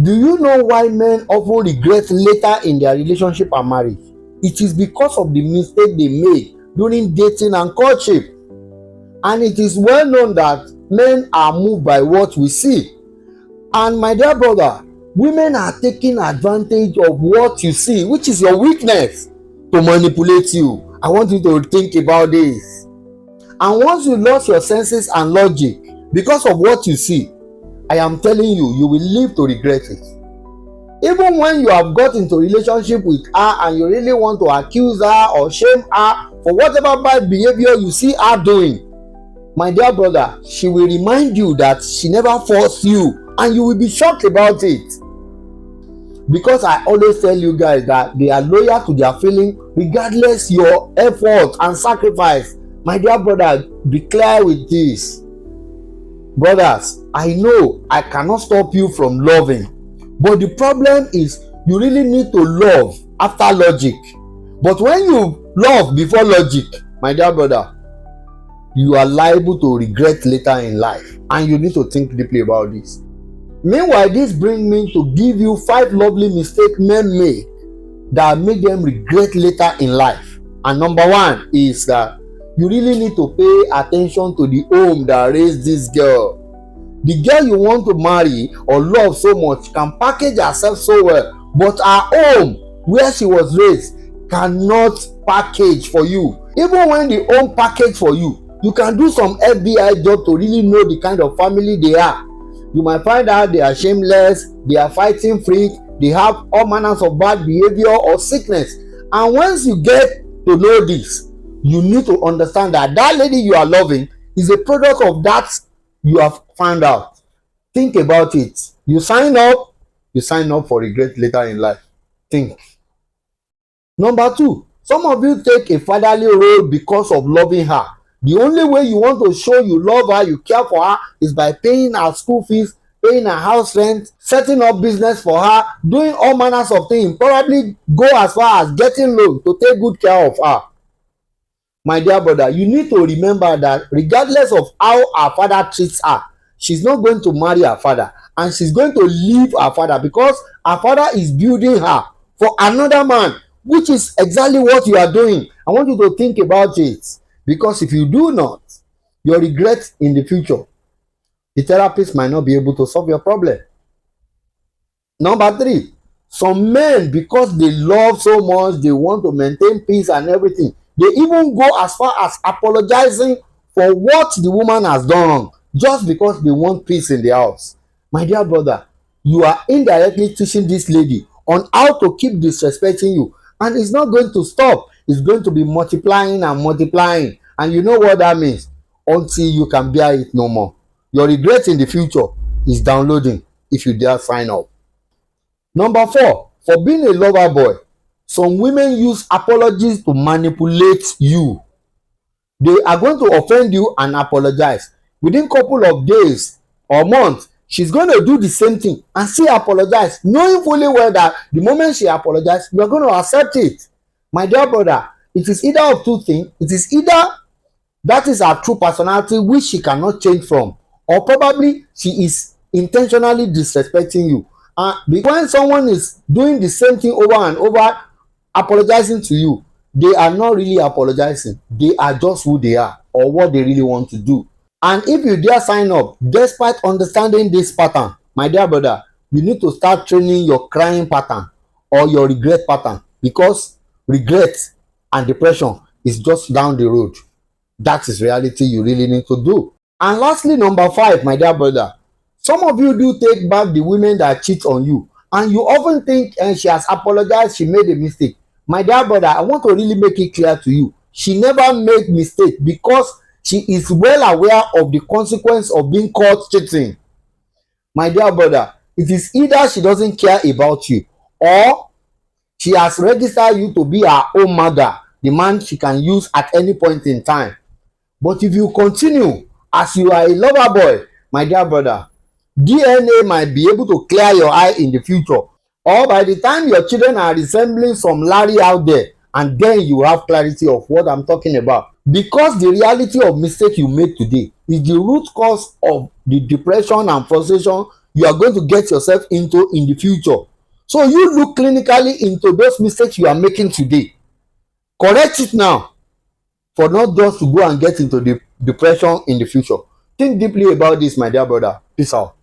Do you know why men often regret later in their relationship and marriage? It is because of the mistake they made during dating and courtship. And it is well known that men are moved by what we see. And my dear brother, women are taking advantage of what you see, which is your weakness, to manipulate you. I want you to think about this. And once you lost your senses and logic because of what you see, I am telling you, you will live to regret it. Even when you have got into a relationship with her and you really want to accuse her or shame her for whatever bad behavior you see her doing, my dear brother, she will remind you that she never forced you, and you will be shocked about it. Because I always tell you guys that they are loyal to their feeling regardless your effort and sacrifice. My dear brother, be clear with this. Brothers, I know I cannot stop you from loving, but the problem is you really need to love after logic. But when you love before logic, my dear brother, you are liable to regret later in life, and you need to think deeply about this. Meanwhile, this brings me to give you 5 lovely mistakes men make that make them regret later in life. And number 1 is that you really need to pay attention to the home that raised this girl. The girl you want to marry or love so much can package herself so well, but her home where she was raised cannot package for you. Even when the home package for you, you can do some FBI job to really know the kind of family they are. You might find out they are shameless, they are fighting freak, they have all manners of bad behavior or sickness. And once you get to know this, you need to understand that that lady you are loving is a product of that you have found out. Think about it. You sign up for regret later in life. Think. Number 2, some of you take a fatherly role because of loving her. The only way you want to show you love her, you care for her, is by paying her school fees, paying her house rent, setting up business for her, doing all manners of things, probably go as far as getting loan to take good care of her. My dear brother, you need to remember that regardless of how her father treats her, she's not going to marry her father, and she's going to leave her father because her father is building her for another man, which is exactly what you are doing. I want you to think about it. Because if you do not, your regret in the future, the therapist might not be able to solve your problem. Number 3, some men, because they love so much, they want to maintain peace and everything, they even go as far as apologizing for what the woman has done wrong, just because they want peace in the house. My dear brother, you are indirectly teaching this lady on how to keep disrespecting you, and it's not going to stop. It's going to be multiplying and multiplying, and you know what that means, until you can bear it no more. Your regret in the future is downloading if you dare sign up. Number 4, for being a lover boy, some women use apologies to manipulate you. They are going to offend you and apologize. Within a couple of days or months, she's going to do the same thing and still apologize, knowing fully well that the moment she apologizes, you are going to accept it. My dear brother, it is either of 2 things. It is either that is her true personality, which she cannot change from, or probably she is intentionally disrespecting you. When someone is doing the same thing over and over, apologizing to you, they are not really apologizing. They are just who they are or what they really want to do. And if you dare sign up, despite understanding this pattern, my dear brother, you need to start training your crying pattern or your regret pattern, because regret and depression is just down the road. That is reality you really need to do. And lastly, number 5, my dear brother, some of you do take back the women that cheat on you, and you often think she has apologized, she made a mistake. My dear brother, I want to really make it clear to you, she never made mistake, because she is well aware of the consequence of being caught cheating. My dear brother, it is either she doesn't care about you, or she has registered you to be her own mother, the man she can use at any point in time. But if you continue as you are a lover boy, my dear brother, DNA might be able to clear your eye in the future, or by the time your children are resembling some Larry out there, and then you have clarity of what I'm talking about. Because the reality of mistake you made today is the root cause of the depression and frustration you are going to get yourself into in the future. So you look clinically into those mistakes you are making today, correct it now, for not just to go and get into the depression in the future. Think deeply about this, my dear brother. Peace out.